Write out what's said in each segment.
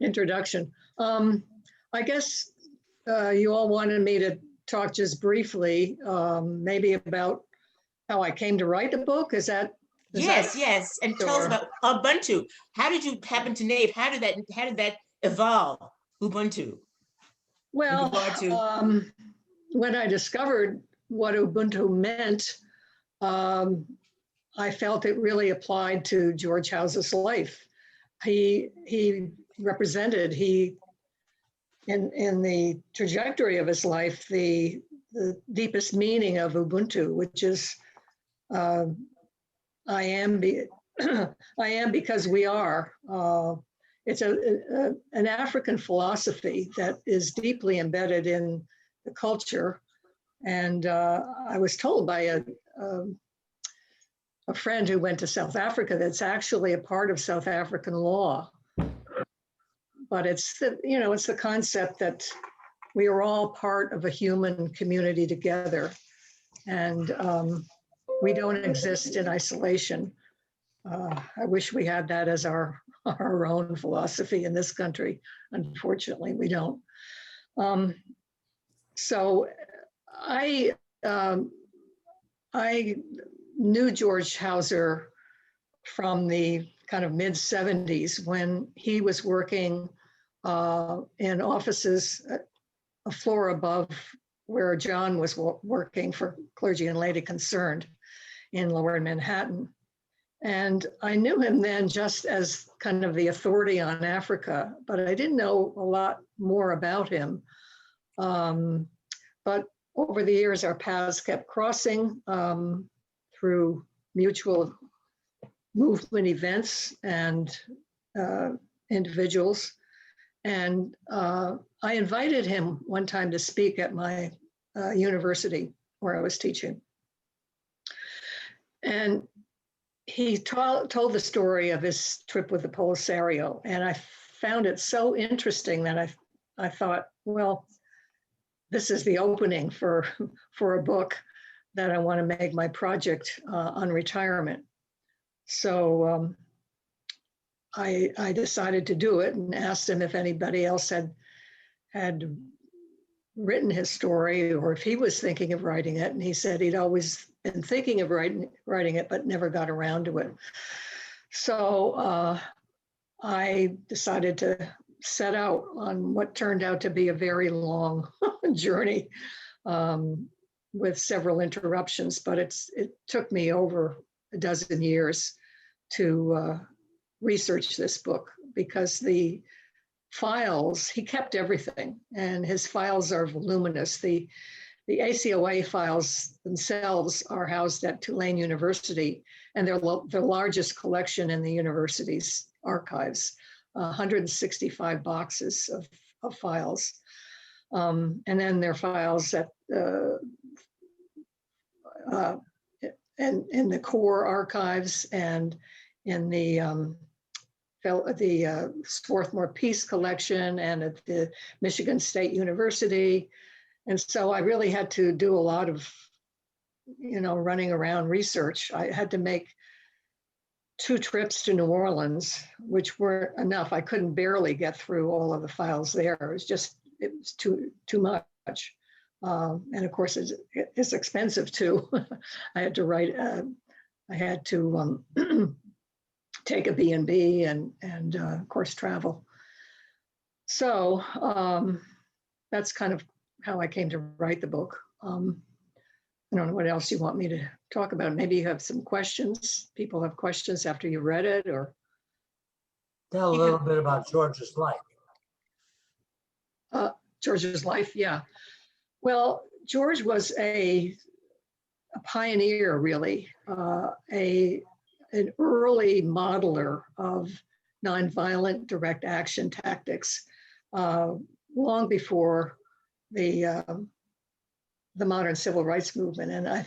introduction. I guess you all wanted me to talk just briefly, maybe about how I came to write the book. Is that? Yes. And tell us about Ubuntu. How did you happen to name? How did that evolve? Ubuntu. Well, when I discovered what Ubuntu meant, I felt it really applied to George Hauser's life. He represented, in the trajectory of his life, the deepest meaning of Ubuntu, which is I am because we are. It's an African philosophy that is deeply embedded in the culture. And I was told by a friend who went to South Africa that's actually a part of South African law. But it's the concept that we are all part of a human community together, and we don't exist in isolation. I wish we had that as our own philosophy in this country. Unfortunately, we don't. So I knew George Hauser from the kind of mid-70s when he was working in offices a floor above where John was working for Clergy and Laity Concerned in Lower Manhattan. And I knew him then just as kind of the authority on Africa, but I didn't know a lot more about him. But over the years, our paths kept crossing through mutual movement events and individuals. And I invited him one time to speak at my university where I was teaching. And he told the story of his trip with the Polisario. And I found it so interesting that I thought, well, this is the opening for a book that I want to make my project on retirement. So I decided to do it and asked him if anybody else had written his story or if he was thinking of writing it. And he said he'd always been thinking of writing it, but never got around to it. So I decided to set out on what turned out to be a very long journey with several interruptions, but it took me over a dozen years to research this book because the files, he kept everything and his files are voluminous. The ACOA files themselves are housed at Tulane University and they're the largest collection in the university's archives, 165 boxes of files. And then there are files at in the core archives and in the Swarthmore Peace Collection and at the Michigan State University. And so I really had to do a lot of, running around research. I had to make 2 trips to New Orleans, which weren't enough. I couldn't barely get through all of the files there. It was too much. And of course, it's expensive too. I had to take a B&B and of course travel. So that's kind of how I came to write the book. I don't know what else you want me to talk about. Maybe you have some questions. People have questions after you read it, or tell a little bit about George's life. George's life, yeah. Well, George was a pioneer, really, an early modeler of nonviolent direct action tactics, long before the modern civil rights movement. And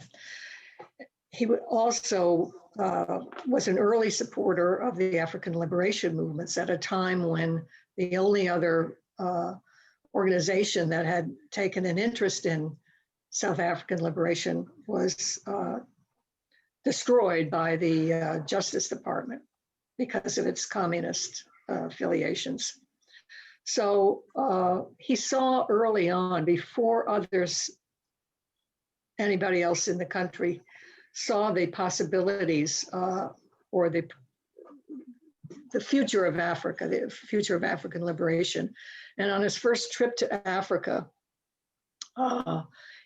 he also was an early supporter of the African liberation movements at a time when the only other organization that had taken an interest in South African liberation was destroyed by the Justice Department because of its communist affiliations. So he saw early on, before anybody else in the country saw the possibilities or the future of Africa, the future of African liberation. And on his first trip to Africa,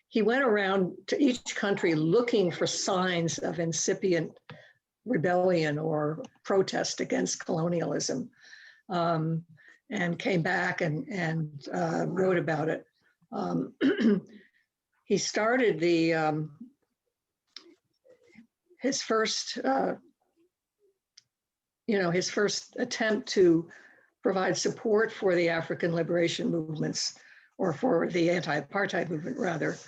he went around to each country looking for signs of incipient rebellion or protest against colonialism, and came back and wrote about it. He started his first attempt to provide support for the African liberation movements, or for the anti-apartheid movement rather,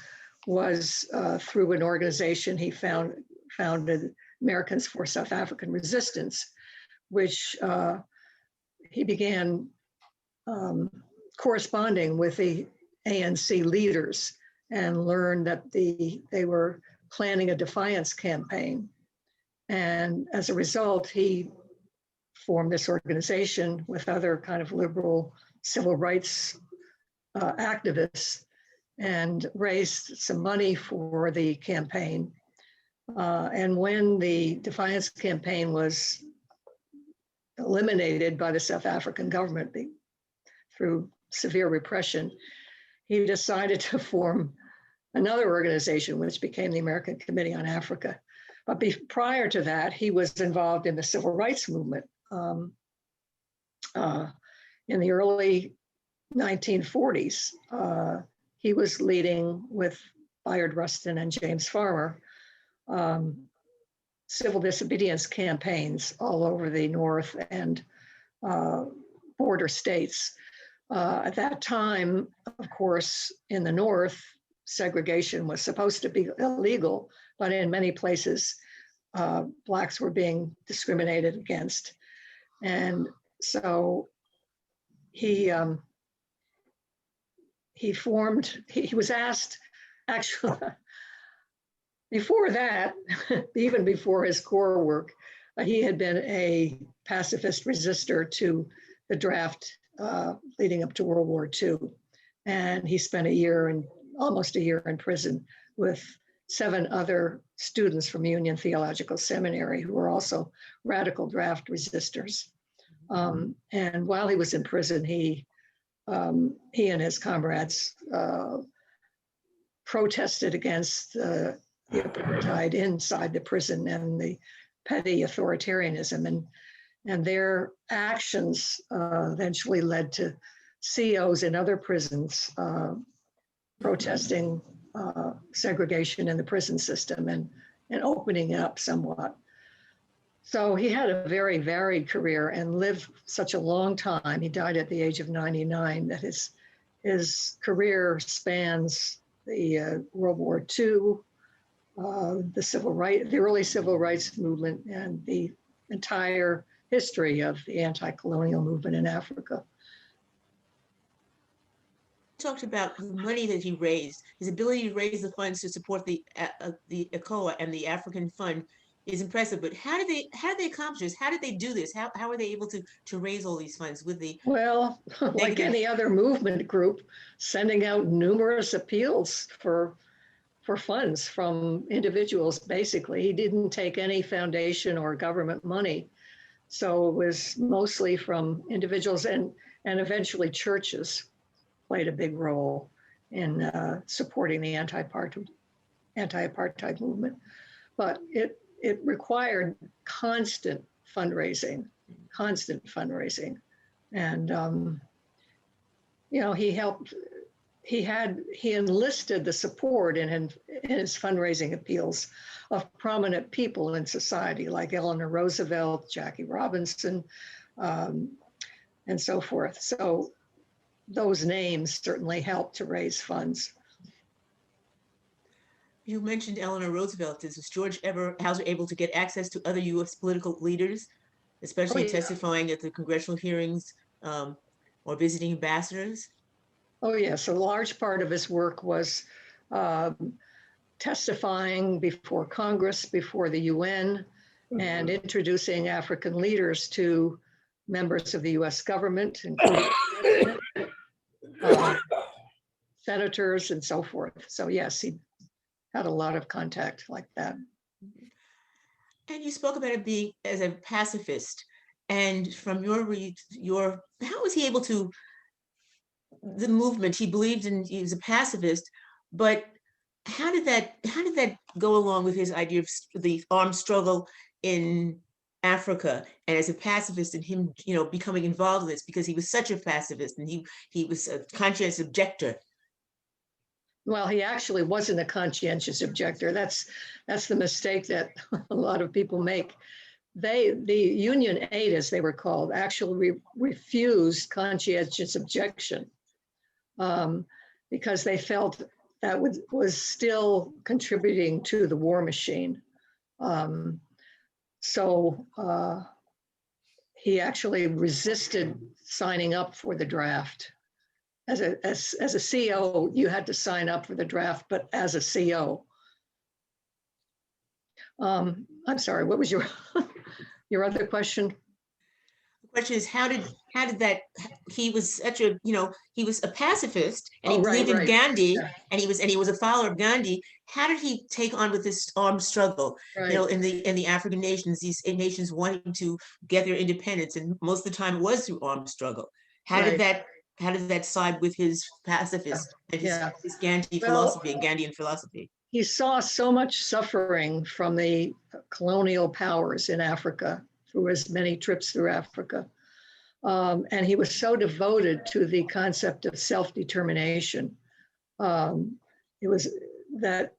was through an organization he founded, Americans for South African Resistance, which he began corresponding with the ANC leaders and learned that they were planning a defiance campaign. And as a result, he formed this organization with other kind of liberal civil rights activists and raised some money for the campaign. And when the defiance campaign was eliminated by the South African government through severe repression, he decided to form another organization, which became the American Committee on Africa. But prior to that, he was involved in the civil rights movement. In the early 1940s, he was leading with Bayard Rustin and James Farmer civil disobedience campaigns all over the North and border states. At that time, of course, in the North, segregation was supposed to be illegal, but in many places, Blacks were being discriminated against. And so he was asked, actually, before that, even before his core work, he had been a pacifist resistor to the draft leading up to World War II. And he spent almost a year in prison with 7 other students from Union Theological Seminary who were also radical draft resistors. And while he was in prison, he and his comrades protested against the apartheid inside the prison and the petty authoritarianism, and their actions eventually led to COs in other prisons protesting segregation in the prison system and opening it up somewhat. So he had a very varied career and lived such a long time. He died at the age of 99, that his career spans the World War II, the early civil rights movement, and the entire history of the anti-colonial movement in Africa. Talked about the money that he raised, his ability to raise the funds to support the ACOA and the African Fund is impressive. But how did they accomplish this? How did they do this? How are they able to raise all these funds with the? Well, like any other movement group, sending out numerous appeals for funds from individuals. Basically, he didn't take any foundation or government money, so it was mostly from individuals, and eventually churches played a big role in supporting the anti-apartheid movement. But it required constant fundraising. And, he enlisted the support in his fundraising appeals of prominent people in society, like Eleanor Roosevelt, Jackie Robinson, and so forth. So those names certainly helped to raise funds. You mentioned Eleanor Roosevelt. Is George Hauser able to get access to other U.S. political leaders, especially testifying at the congressional hearings or visiting ambassadors? Oh, yes. A large part of his work was testifying before Congress, before the UN, and introducing African leaders to members of the US government, including senators and so forth. So yes, he had a lot of contact like that. And you spoke about it being as a pacifist. And from how was he able to, the movement, he believed in, he was a pacifist, but how did that go along with his idea of the armed struggle in Africa, and as a pacifist, and him, becoming involved in this because he was such a pacifist, and he was a conscientious objector? Well, he actually wasn't a conscientious objector. That's the mistake that a lot of people make. The Union 8, as they were called, actually refused conscientious objection because they felt that was still contributing to the war machine. So he actually resisted signing up for the draft. As a CO, you had to sign up for the draft, but as a CO. I'm sorry, what was your your other question? The question is, how did that, he was such a, he was a pacifist, and he believed in Gandhi, yeah. and he was a follower of Gandhi. How did he take on with this armed struggle, in the African nations, these nations wanting to get their independence, and most of the time it was through armed struggle? How did that side with his pacifist and his Gandhi philosophy and Gandhian philosophy? He saw so much suffering from the colonial powers in Africa through his many trips through Africa. And he was so devoted to the concept of self-determination. It was that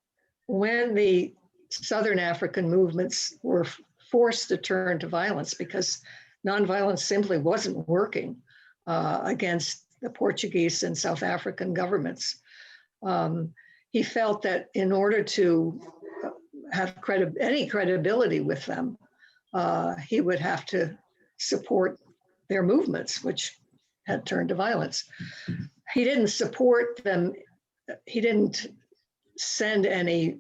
when the Southern African movements were forced to turn to violence because nonviolence simply wasn't working against the Portuguese and South African governments. He felt that in order to have any credibility with them, he would have to support their movements, which had turned to violence. He didn't support them. He didn't send any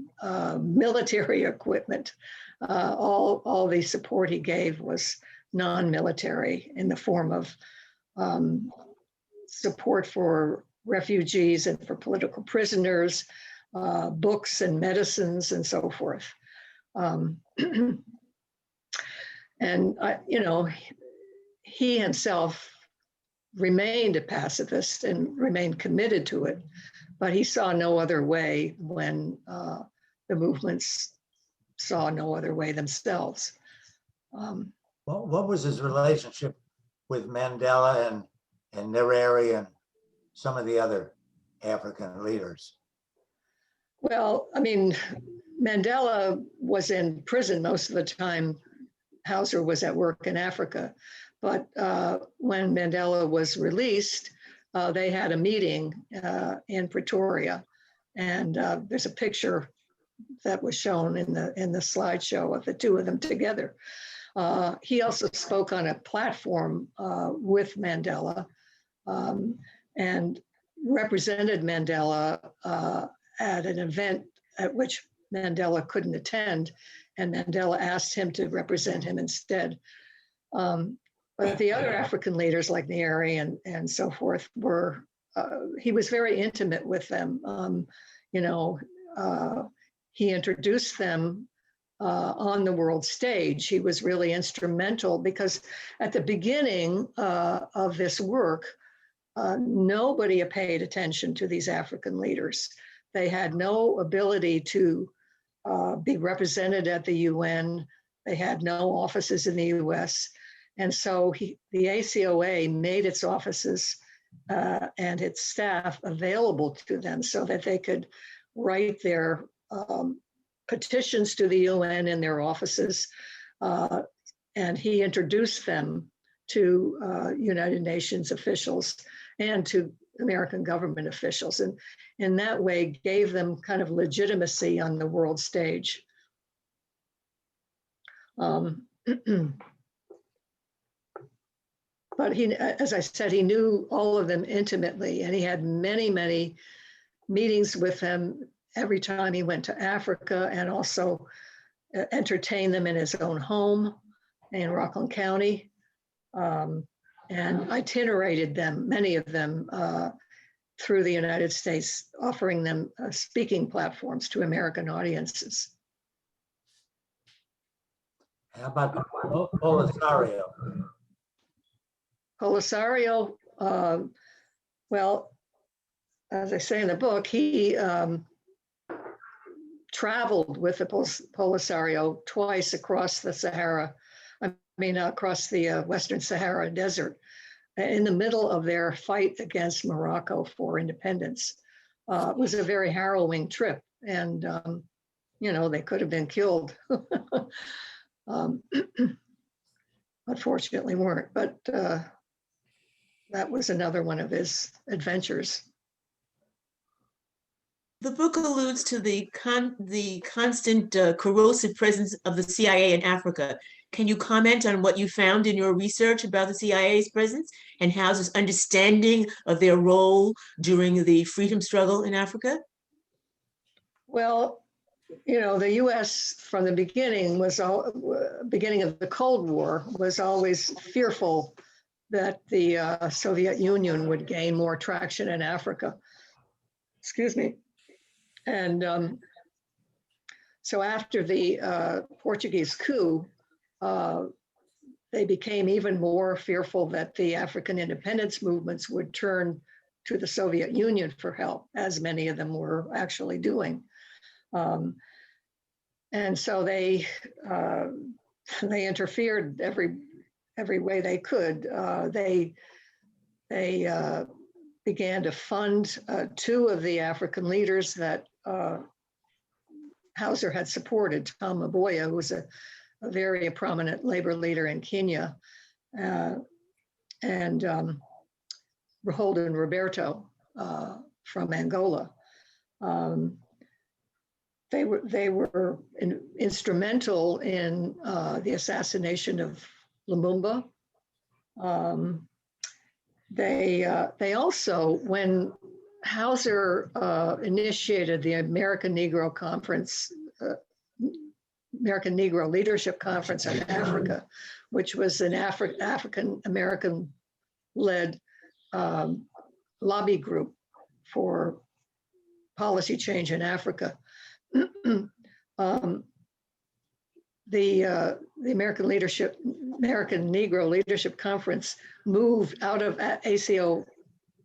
military equipment. All the support he gave was non-military in the form of support for refugees and for political prisoners, books and medicines and so forth. And he himself remained a pacifist and remained committed to it, but he saw no other way when the movements saw no other way themselves. What was his relationship with Mandela and Nyerere and some of the other African leaders? Well, I mean, Mandela was in prison most of the time. Hauser was at work in Africa. But when Mandela was released, they had a meeting in Pretoria. And there's a picture that was shown in the slideshow of the two of them together. He also spoke on a platform with Mandela and represented Mandela at an event at which Mandela couldn't attend, and Mandela asked him to represent him instead. But the other African leaders like Nyerere and so forth were, he was very intimate with them. He introduced them on the world stage. He was really instrumental because at the beginning of this work, nobody paid attention to these African leaders. They had no ability to be represented at the UN. They had no offices in the US. And so the ACOA made its offices and its staff available to them so that they could write their petitions to the UN in their offices. And he introduced them to United Nations officials and to American government officials, and in that way gave them kind of legitimacy on the world stage. But he, as I said, he knew all of them intimately, and he had many, many meetings with them every time he went to Africa, and also entertained them in his own home in Rockland County. and itinerated them, many of them, through the United States, offering them speaking platforms to American audiences. How about Polisario? Polisario, well, as I say in the book, he traveled with the Polisario twice across the Sahara, across the Western Sahara Desert, in the middle of their fight against Morocco for independence. It was a very harrowing trip, and they could have been killed. Unfortunately weren't, but that was another one of his adventures. The book alludes to the constant corrosive presence of the CIA in Africa. Can you comment on what you found in your research about the CIA's presence and Hauser's understanding of their role during the freedom struggle in Africa? Well, the U.S. from the beginning beginning of the Cold War was always fearful that the Soviet Union would gain more traction in Africa. Excuse me. And so after the Portuguese coup, they became even more fearful that the African independence movements would turn to the Soviet Union for help, as many of them were actually doing. And so they interfered every way they could. They began to fund two of the African leaders that Hauser had supported, Tom Mboya, who was a very prominent labor leader in Kenya, and Holden Roberto from Angola. They were instrumental in the assassination of Lumumba. They also, when Hauser initiated the American Negro Conference, American Negro Leadership Conference in Africa, which was an African American led lobby group for policy change in Africa. The American Negro Leadership Conference moved out of ACO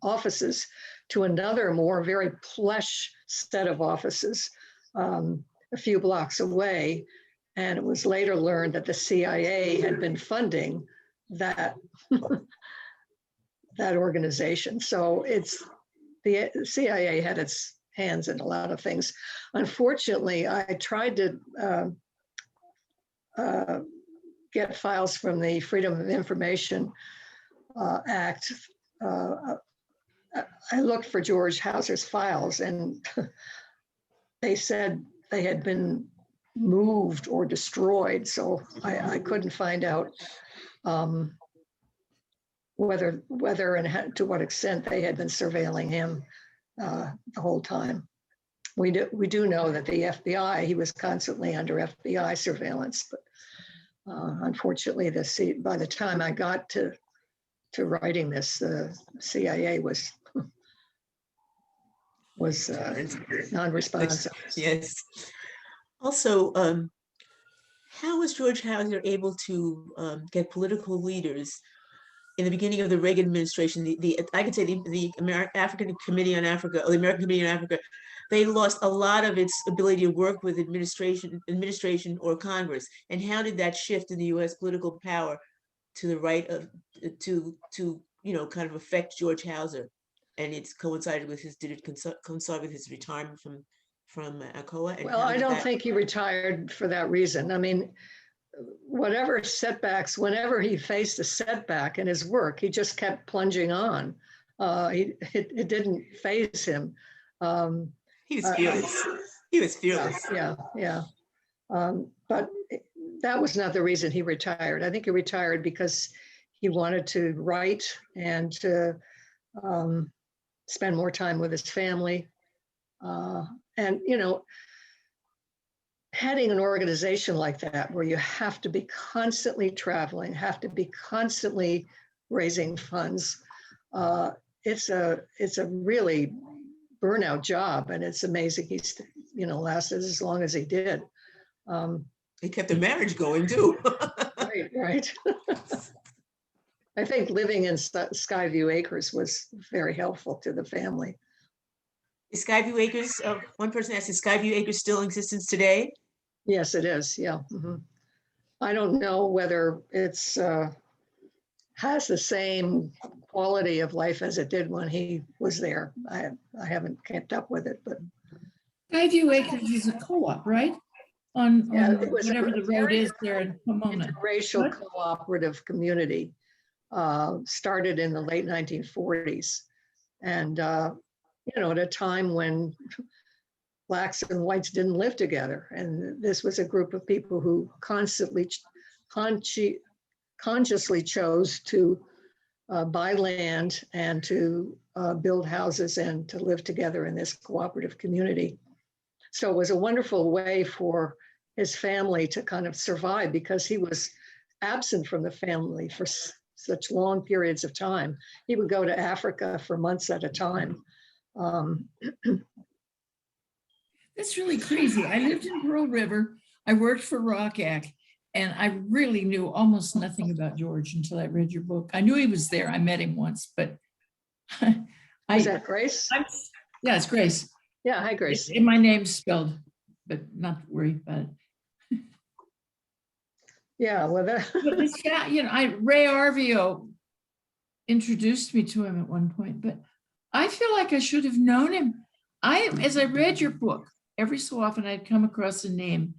offices to another very plush set of offices a few blocks away. And it was later learned that the CIA had been funding that, that organization. So the CIA had its hands in a lot of things. Unfortunately, I tried to get files from the Freedom of Information Act. I looked for George Hauser's files, and they said they had been moved or destroyed. So I couldn't find out whether and to what extent they had been surveilling him the whole time. We do know that the FBI, he was constantly under FBI surveillance, but unfortunately, by the time I got to writing this, the CIA was non-responsive. Yes. Also, how was George Hauser able to get political leaders in the beginning of the Reagan administration? I could say the African Committee on Africa, or the American Committee on Africa, they lost a lot of its ability to work with administration or Congress. And how did that shift in the U.S. political power to the right of to kind of affect George Hauser? And it's coincided with did it coincide with his retirement from ACOA? And well, I don't think he retired for that reason. I mean, whatever setbacks, whenever he faced a setback in his work, he just kept plunging on. It didn't faze him. He was fearless. He was fearless. Yeah. But that was not the reason he retired. I think he retired because he wanted to write and to spend more time with his family. And, heading an organization like that, where you have to be constantly traveling, have to be constantly raising funds, it's a really burnout job, and it's amazing he's lasted as long as he did. He kept the marriage going too. Right. I think living in Skyview Acres was very helpful to the family. Is Skyview Acres, one person asked, is Skyview Acres still in existence today? Yes, it is. Yeah. Mhm. I don't know whether it's has the same quality of life as it did when he was there. I haven't kept up with it, but Skyview Acres is a co-op, right? On it was whatever the road is there in Pomona. interracial What? cooperative community started in the late 1940s. And, at a time when Blacks and whites didn't live together. And this was a group of people who consciously chose to buy land and to build houses and to live together in this cooperative community. So it was a wonderful way for his family to kind of survive, because he was absent from the family for such long periods of time. He would go to Africa for months at a time. That's really crazy. I lived in Pearl River. I worked for ROCAC, and I really knew almost nothing about George until I read your book. I knew he was there. I met him once, but Is that Grace? Yeah, it's Grace. Yeah, hi, Grace. My name's spelled, but not to worry about it. Yeah, well, But this guy, Ray Arvio introduced me to him at one point, but I feel like I should have known him. As I read your book, every so often I'd come across a name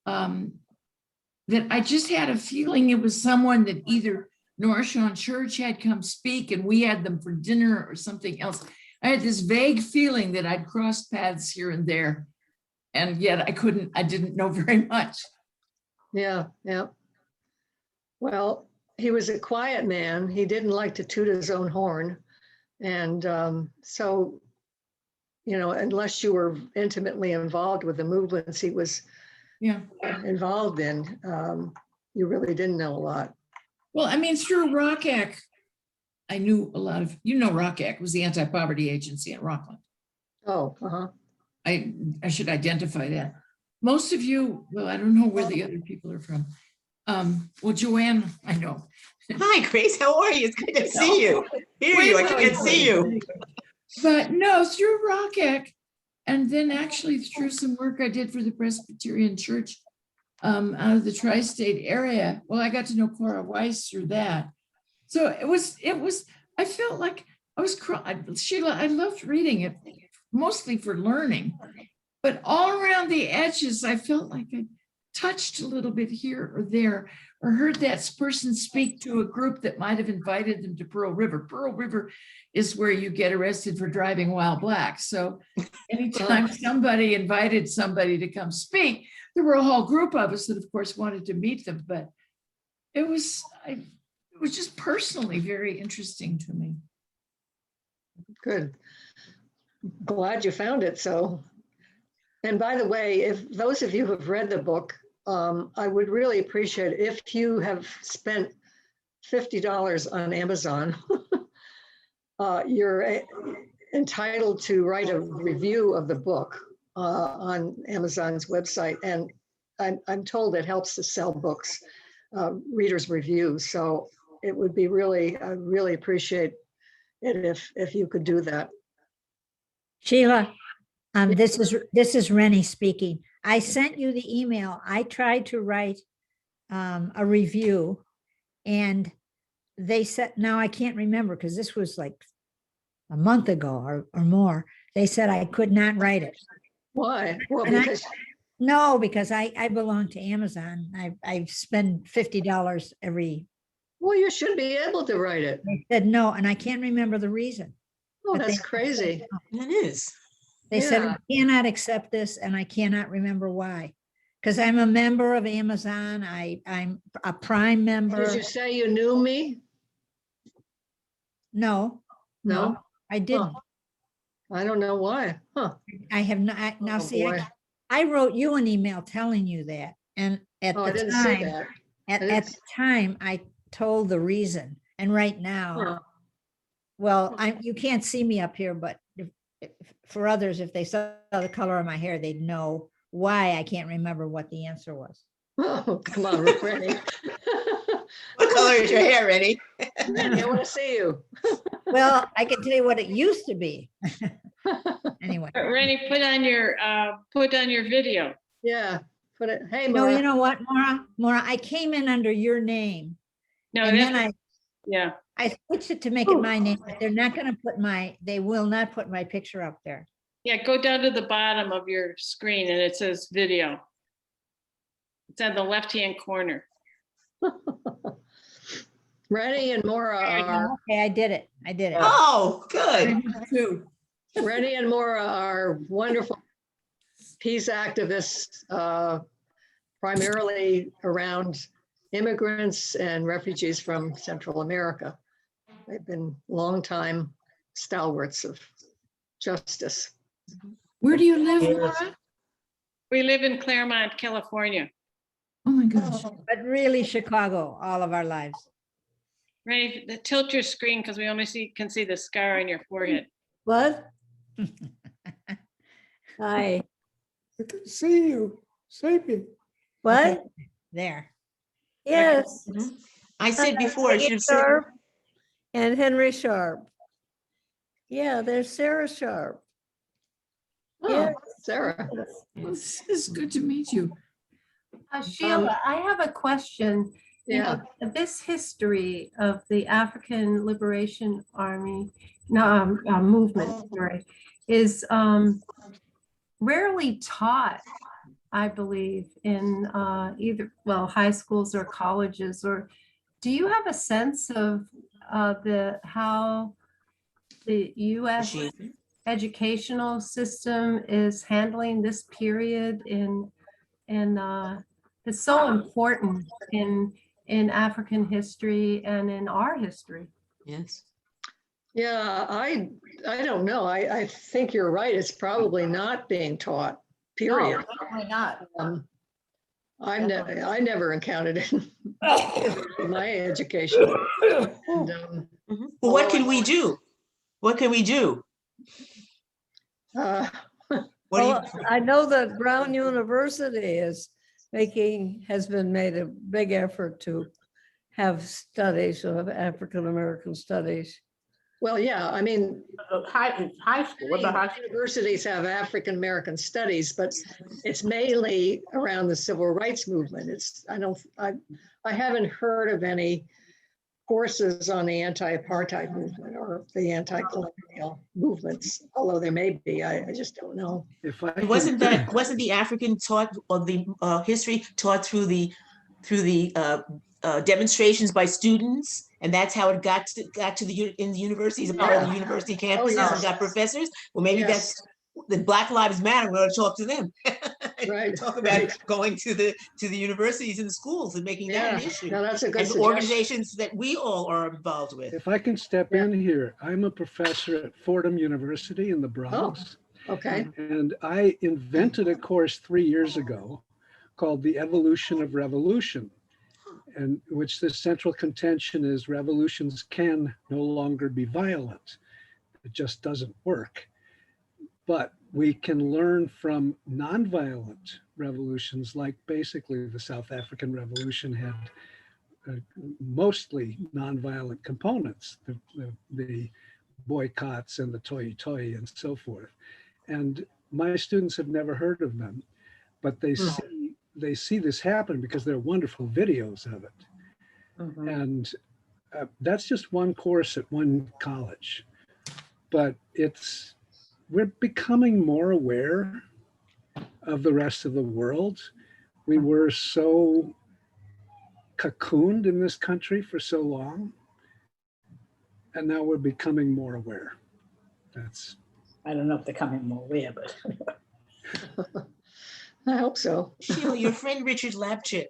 that I just had a feeling it was someone that either Norshon Church had come speak and we had them for dinner or something else. I had this vague feeling that I'd crossed paths here and there, and yet I didn't know very much. yeah. Well, he was a quiet man. He didn't like to toot his own horn. And so, unless you were intimately involved with the movements he was involved in, you really didn't know a lot. Well, I mean, through ROCAC, I knew a lot of, ROCAC was the anti-poverty agency in Rockland. Oh, uh-huh. I should identify that. Most of you, well, I don't know where the other people are from. Well, Joanne, I know. Hi, Grace, how are you? It's good to see you. Hear you, I can't see you. But no, through ROCAC, and then actually through some work I did for the Presbyterian Church out of the tri-state area. Well, I got to know Cora Weiss through that. So it was, I felt like I was crying. Sheila, I loved reading it, mostly for learning, but all around the edges, I felt like I touched a little bit here or there, or heard that person speak to a group that might have invited them to Pearl River. Pearl River is where you get arrested for driving while black. So anytime somebody invited somebody to come speak, there were a whole group of us that of course wanted to meet them, but it was just personally very interesting to me. Good. Glad you found it. So, and by the way, if those of you who have read the book, I would really appreciate it if you have spent $50 on Amazon. You're entitled to write a review of the book on Amazon's website, and I'm told it helps to sell books, readers' reviews. So it would be I really appreciate it if you could do that. Sheila, this is Rennie speaking. I sent you the email. I tried to write a review, and they said, now I can't remember because this was like a month ago or more. They said I could not write it. Why? Well, because I belong to Amazon. I spend $50 every. Well, you should be able to write it. They said no, and I can't remember the reason. Oh, But that's they- crazy. It is. They said Yeah. I cannot accept this, and I cannot remember why. Because I'm a member of Amazon. I'm a Prime member. Did you say you knew me? No, No? I didn't. I don't know why. Huh. I have not. Now, Oh, see, boy. I wrote you an email telling you that. And at Oh, I the didn't see time, that. at didn't the time, I told the reason. And right now, Huh. well, you can't see me up here, but for others, if they saw the color of my hair, they'd know why I can't remember what the answer was. Oh, come on, Rennie. What color is your hair, Rennie? Rennie, I want to see you. Well, I can tell you what it used to be. Anyway. Rennie, put on your video. Yeah, put it, hey, No, you Maura. know what, Maura, I came in under your name. No, And then that's, yeah. I switched it to make it my name, but they're not gonna put they will not put my picture up there. Yeah, go down to the bottom of your screen and it says video. It's on the left-hand corner. Rennie and Maura are, Okay, I did it. Oh, good. Rennie and Maura are wonderful peace activists, primarily around immigrants and refugees from Central America. They've been longtime stalwarts of justice. Where do you live, Yes. Laura? We live in Claremont, California. Oh my gosh. But really Chicago, all of our lives. Rennie, tilt your screen because we only can see the scar on your forehead. What? Hi, I can see you, sleeping. what? There. Yes. I said before, I should have said, Sharp and Henry Sharp. Yeah, there's Sarah Sharp. Oh, Yes. Sarah. Well, this is good to meet you. Sheila, I have a question. You Yeah, know, this history of the African Liberation Army movement, sorry, is rarely taught, I believe, in either, well, high schools or colleges. Or do you have a sense of how the U.S. educational system is handling this period it's so important in African history and in our history? yes. yeah, I don't know. I think you're right. It's probably not being taught, period. Probably not. I never encountered it in my education. And, Mhm. Well, what can we do? What can we do? uh, What do you? Well, I know that Brown University has been made a big effort to have studies of African American studies. Well, yeah, I mean, High school, what about high school? universities have African American studies, but it's mainly around the civil rights movement. I haven't heard of any courses on the anti-apartheid movement or the anti-colonial movements, although there may be. I just don't know. If I Wasn't can- wasn't the African taught, or the history taught through the demonstrations by students, and that's how it got to in the universities, a part of the university campuses, yes. and got professors? Well, maybe Yes. that's the Black Lives Matter. We ought to talk to them. Right, Talk about right. going to the universities and the schools and making that Yeah, an issue. no, that's a good And suggestion. organizations that we all are involved with. If I can step in here, I'm a professor at Fordham University in the Bronx. Okay, And I invented a course 3 years ago called The Evolution of Revolution, and which the central contention is revolutions can no longer be violent. It just doesn't work. But we can learn from nonviolent revolutions, like basically the South African Revolution had mostly nonviolent components, the boycotts and the toy and so forth. And my students have never heard of them, but they see this happen because there are wonderful videos of it. And that's just one course at one college, but we're becoming more aware of the rest of the world. We were so cocooned in this country for so long, and now we're becoming more aware. I don't know if they're coming more aware, but. I hope so. Sheila, your friend Richard Lapchick,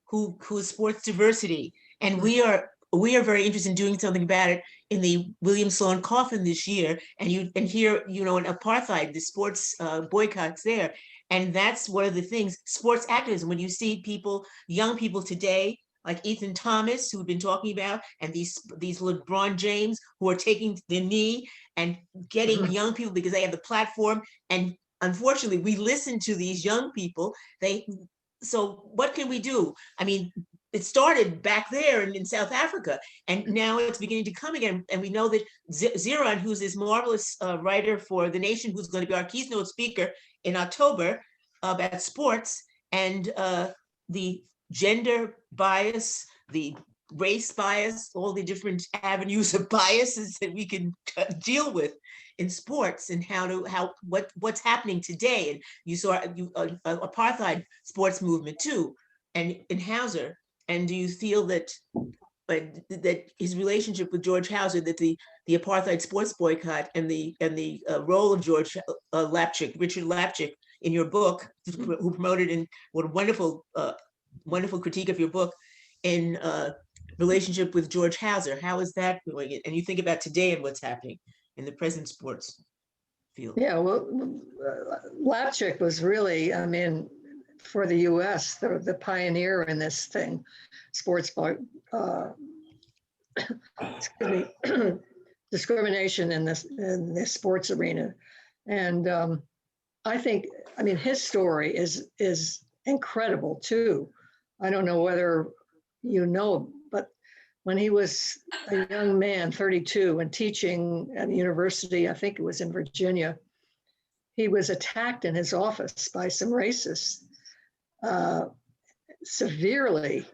who supports diversity, and we are very interested in doing something about it in the William Sloan Coffin this year. And here, in apartheid, the sports boycotts there. And that's one of the things, sports activism, when you see people, young people today, like Ethan Thomas, who we've been talking about, and these LeBron James who are taking the knee and getting young people because they have the platform. And unfortunately, we listen to these young people. So what can we do? I mean, it started back there in South Africa, and now it's beginning to come again. And we know that Ziran, who's this marvelous writer for The Nation, who's going to be our keynote speaker in October about sports and the gender bias, the race bias, all the different avenues of biases that we can deal with in sports, and what's happening today. And you saw apartheid sports movement too, and in Hauser. And do you feel that his relationship with George Hauser, that the apartheid sports boycott and the role of George Richard Lapchick in your book, who promoted, and what a wonderful critique of your book, in relationship with George Hauser, how is that going? And you think about today and what's happening in the present sports field. Yeah, well, Lapchick was really, I mean, for the US, the pioneer in this thing, sports discrimination in this sports arena. And I think, I mean, his story is incredible too. I don't know whether you know, but when he was a young man, 32, and teaching at a university, I think it was in Virginia, he was attacked in his office by some racists, severely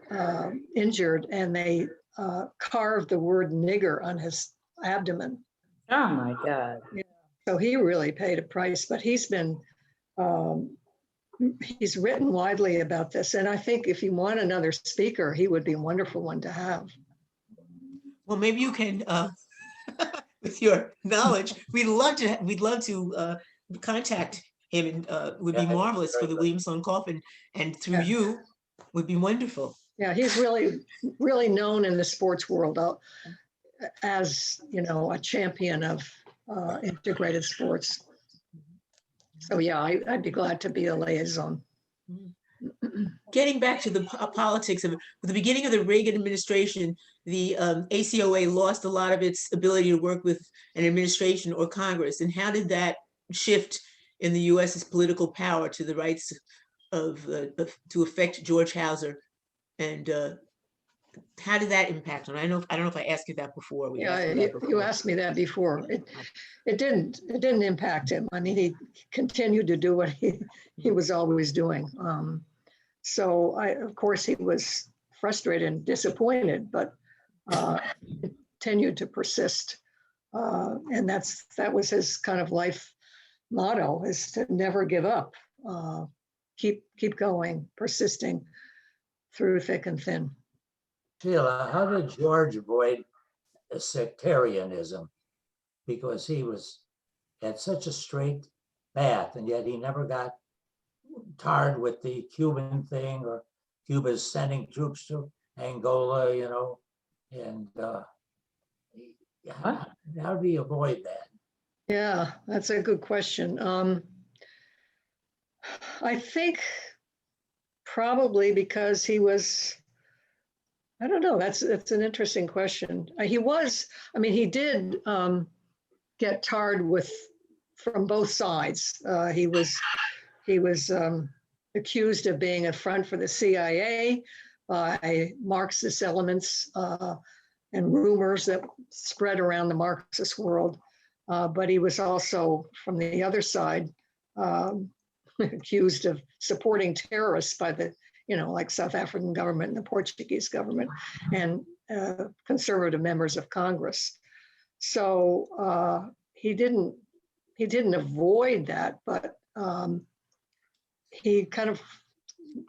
injured, and they carved the word nigger on his abdomen. Oh my God. Yeah. So he really paid a price, but he's written widely about this. And I think if you want another speaker, he would be a wonderful one to have. Well, maybe you can, with your knowledge, we'd love to contact him, and would be marvelous for the William Sloan Coffin, and through you would be wonderful. Yeah, he's really known in the sports world as, you know, a champion of integrated sports. So yeah, I'd be glad to be a liaison. Getting back to the politics of the beginning of the Reagan administration, the ACOA lost a lot of its ability to work with an administration or Congress. And how did that shift in the US's political power to the rights to affect George Hauser? And how did that impact him? I don't know if I asked you that before. You asked me that before. It didn't impact him. I mean, he continued to do what he was always doing. So of course he was frustrated and disappointed, but continued to persist. And that was his kind of life motto, is to never give up, keep going, persisting through thick and thin. Sheila, how did George avoid sectarianism? Because he had such a straight path, and yet he never got tarred with the Cuban thing, or Cuba's sending troops to Angola, you know, and how do you avoid that? Yeah, that's a good question. I think probably because he was, I don't know, that's an interesting question. He did get tarred from both sides. He was accused of being a front for the CIA by Marxist elements and rumors that spread around the Marxist world. But he was also, from the other side, accused of supporting terrorists by the, like South African government and the Portuguese government and conservative members of Congress. So he didn't avoid that, but he kind of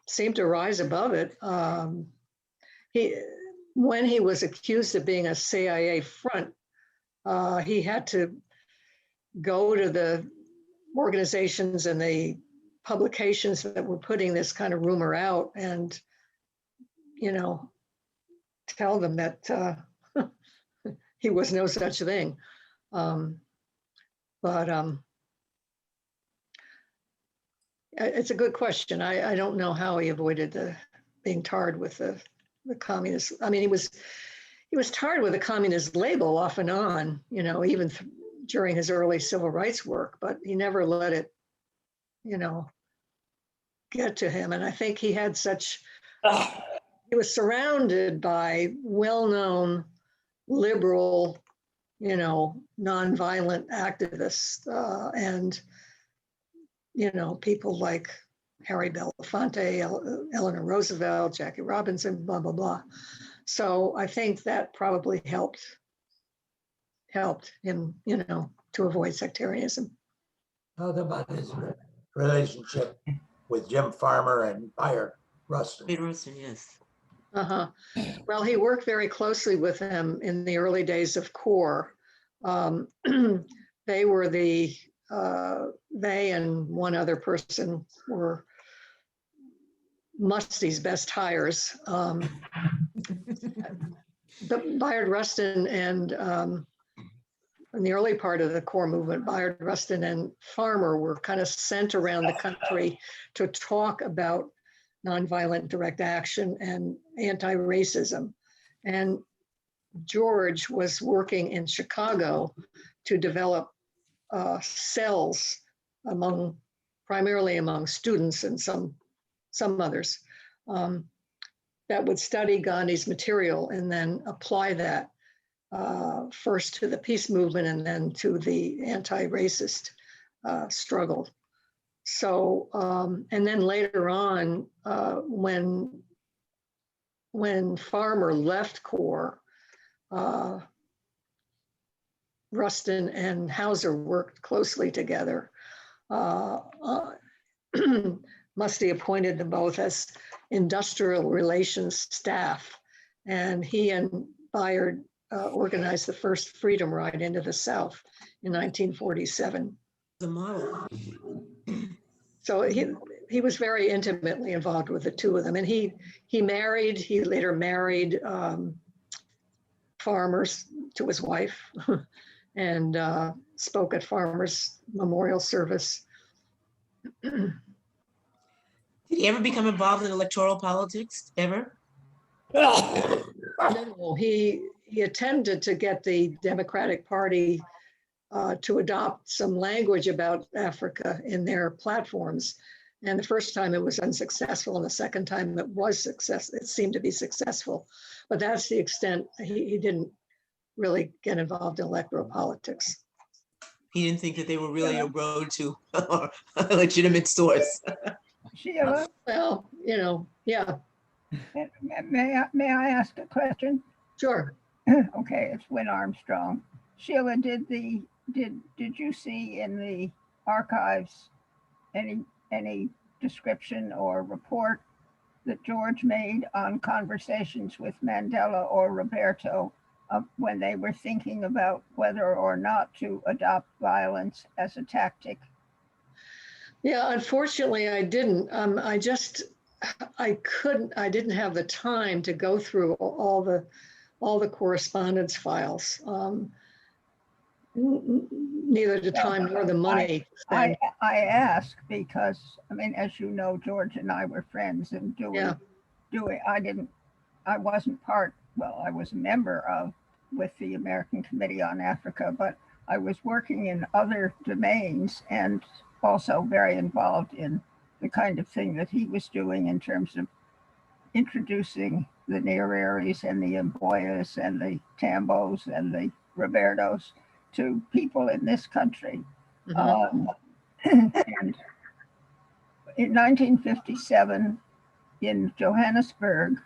seemed to rise above it. When he was accused of being a CIA front, he had to go to the organizations and the publications that were putting this kind of rumor out and, tell them that he was no such thing. But It's a good question. I don't know how he avoided being tarred with the communist. I mean, he was tarred with a communist label off and on, you know, even during his early civil rights work, but he never let it, you know, get to him. And I think he had he was surrounded by well-known liberal, you know, nonviolent activists and, you know, people like Harry Belafonte, Eleanor Roosevelt, Jackie Robinson, blah, blah, blah. So I think that probably helped him, you know, to avoid sectarianism. How about his relationship with Jim Farmer and Bayard Rustin? Peter Rustin, yes. Uh-huh. Well, he worked very closely with him in the early days of CORE. They were they and one other person were Musty's best hires. Bayard Rustin and in the early part of the CORE movement, Bayard Rustin and Farmer were kind of sent around the country to talk about nonviolent direct action and anti-racism. And George was working in Chicago to develop cells primarily among students and some others that would study Gandhi's material and then apply that first to the peace movement and then to the anti-racist struggle. So, and then later on, when Farmer left CORE, Rustin and Hauser worked closely together. Musty appointed them both as industrial relations staff, and he and Bayard organized the first freedom ride into the South in 1947. The model. So he was very intimately involved with the two of them, and he later married Farmer's to his wife, and spoke at Farmer's memorial service. Did he ever become involved in electoral politics, ever? No, he attempted to get the Democratic Party to adopt some language about Africa in their platforms. And the first time it was unsuccessful, and the second time it seemed to be successful. But that's the extent. He didn't really get involved in electoral politics. He didn't think that they were really a road to a legitimate source. Sheila, Well, you know, yeah, may I ask a question? sure. Okay, it's Win Armstrong. Sheila, did you see in the archives any description or report that George made on conversations with Mandela or Roberto when they were thinking about whether or not to adopt violence as a tactic? Yeah, unfortunately, I didn't. I didn't have the time to go through all the correspondence files. Neither the time nor the money. I ask because, I mean, as you know, George and I were friends, and I wasn't part, well, I was a member with the American Committee on Africa, but I was working in other domains and also very involved in the kind of thing that he was doing in terms of introducing the Nyerire's and the Mboyas and the Tambos and the Robertos to people in this country. Mhm. And in 1957 in Johannesburg,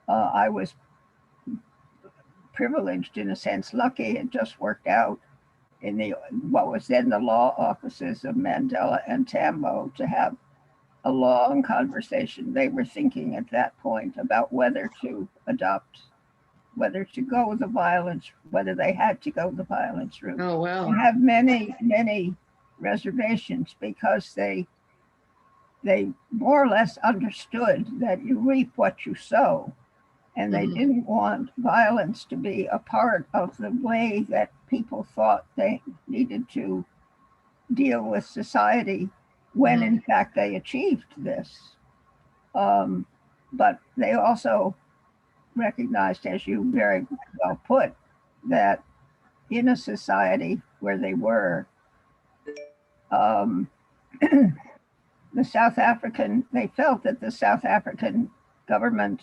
I was privileged, in a sense, lucky. It just worked out in what was then the law offices of Mandela and Tambo to have a long conversation. They were thinking at that point about whether to go the violence, whether they had to go the violence route. Oh, wow. They have many reservations because they more or less understood that you reap what you sow. And they didn't want violence to be a part of the way that people thought they needed to deal with society when in fact they achieved this. But they also recognized, as you very well put, that in a society where they were, they felt that the South African government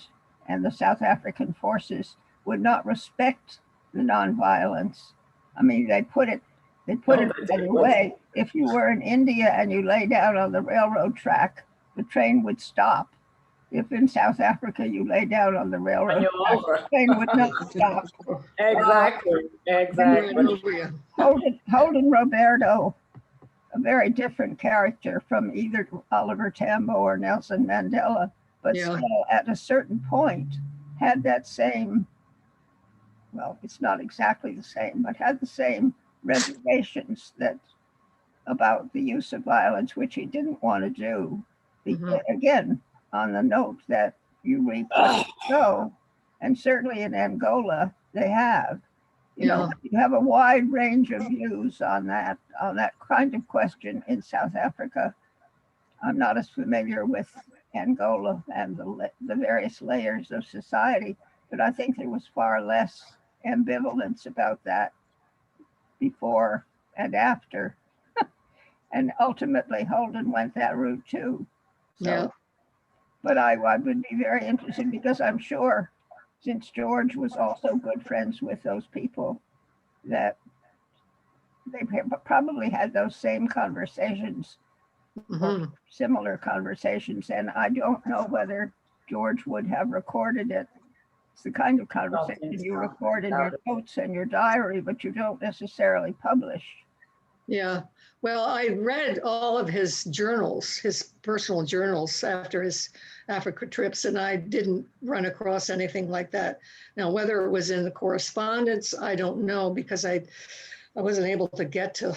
and the South African forces would not respect the nonviolence. I mean, they put it another way. If you were in India and you lay down on the railroad track, the train would stop. If in South Africa you lay down on the railroad track, the train would not stop. Exactly. Holden Roberto, a very different character from either Oliver Tambo or Nelson Mandela, but still at a certain point had that same, well, it's not exactly the same, but had the same reservations that about the use of violence, which he didn't want to do. Again, on the note that you reap what you sow, and certainly in Angola they have. You know, you have a wide range of views on that kind of question in South Africa. I'm not as familiar with Angola and the various layers of society, but I think there was far less ambivalence about that before and after. And ultimately Holden went that route too. So, but I would be very interested, because I'm sure, since George was also good friends with those people, that they probably had those same conversations, or similar conversations. And I don't know whether George would have recorded it. It's the kind of conversation you record in your notes and your diary, but you don't necessarily publish. Yeah, well, I read all of his journals, his personal journals after his Africa trips, and I didn't run across anything like that. Now, whether it was in the correspondence, I don't know, because I wasn't able to get to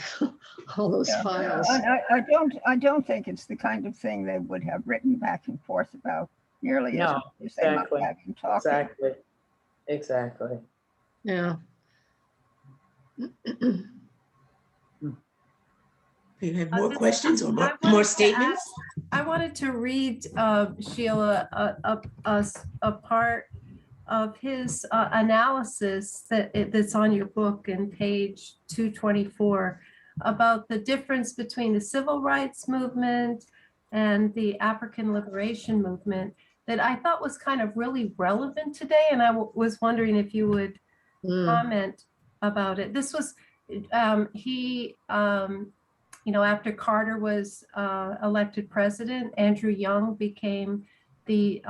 all those files. I don't think it's the kind of thing they would have written back and forth about nearly as much as they might have been talking. Exactly. Yeah. Do you have more questions or more statements? I wanted to read, Sheila, a part of his analysis that's on your book in page 224 about the difference between the civil rights movement and the African liberation movement, that I thought was kind of really relevant today. And I was wondering if you would comment about it. This was, after Carter was elected president, Andrew Young became the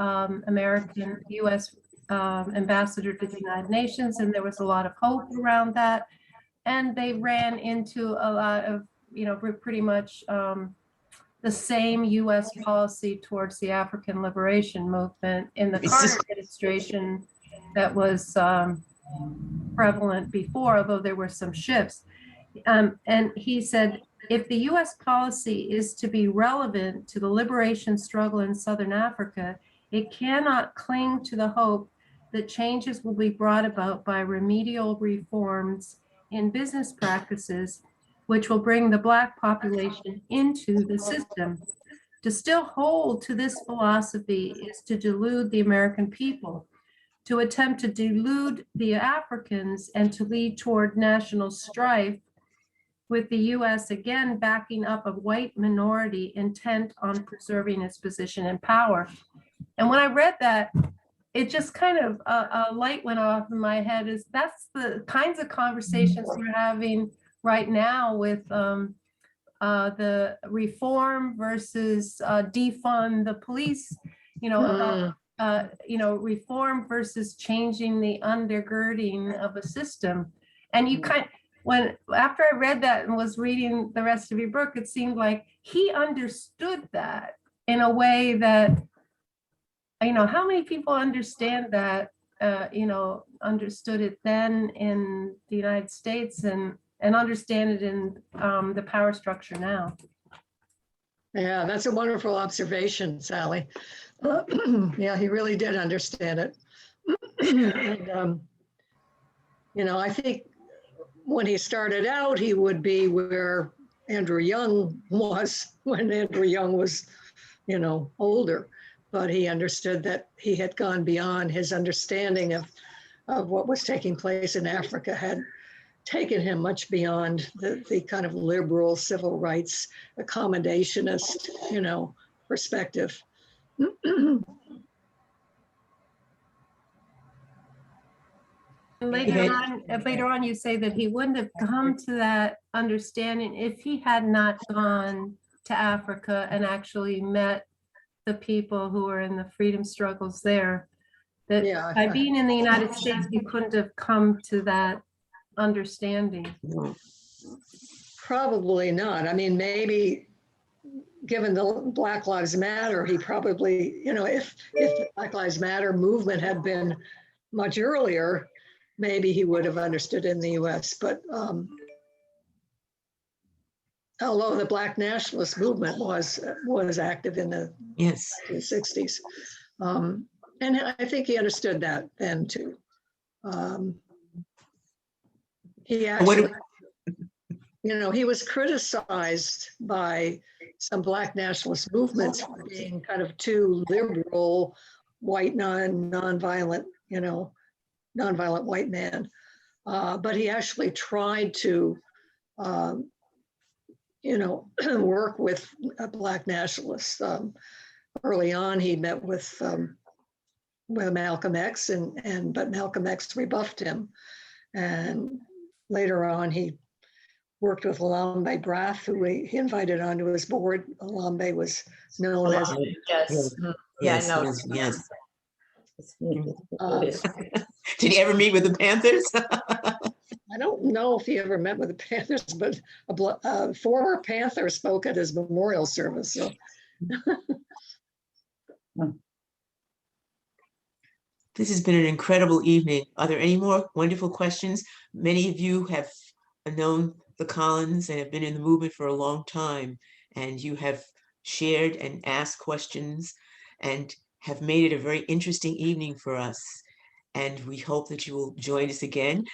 American U.S. ambassador to the United Nations, and there was a lot of hope around that. And they ran into a lot of, pretty much the same U.S. policy towards the African liberation movement in the Carter administration that was prevalent before, although there were some shifts. And he said, if the U.S. policy is to be relevant to the liberation struggle in Southern Africa, it cannot cling to the hope that changes will be brought about by remedial reforms in business practices, which will bring the Black population into the system. To still hold to this philosophy is to delude the American people, to attempt to delude the Africans, and to lead toward national strife, with the U.S. again backing up a white minority intent on preserving its position in power. And when I read that, it just kind of a light went off in my head. That's the kinds of conversations we're having right now with the reform versus defund the police, reform versus changing the undergirding of a system. And you after I read that and was reading the rest of your book, it seemed like he understood that in a way that, how many people understand that, understood it then in the United States and understand it in the power structure now. Yeah, that's a wonderful observation, Sally. Yeah, he really did understand it. And, I think when he started out, he would be where Andrew Young was when Andrew Young was, older. But he understood that he had gone beyond his understanding of what was taking place in Africa, had taken him much beyond the kind of liberal civil rights accommodationist, perspective. And later on, you say that he wouldn't have come to that understanding if he had not gone to Africa and actually met the people who were in the freedom struggles there. That Yeah, by being in the United States, you couldn't have come to that understanding. Probably not. I mean, maybe given the Black Lives Matter, he probably, if the Black Lives Matter movement had been much earlier, maybe he would have understood in the US. But although the Black nationalist movement was active in the Yes. 60s. And I think he understood that then too. He actually, he was criticized by some Black nationalist movements for being kind of too liberal, white, nonviolent, nonviolent white man. But he actually tried to, work with Black nationalists. Early on, he met with Malcolm X, but Malcolm X rebuffed him. And later on, he worked with Alambe Braff, who he invited onto his board. Alambe was known as. Yes. Yeah, I know. Yes. Yes. Did he ever meet with the Panthers? I don't know if he ever met with the Panthers, but a former Panther spoke at his memorial service. So. This has been an incredible evening. Are there any more wonderful questions? Many of you have known the Collins and have been in the movement for a long time, and you have shared and asked questions and have made it a very interesting evening for us. And we hope that you will join us again.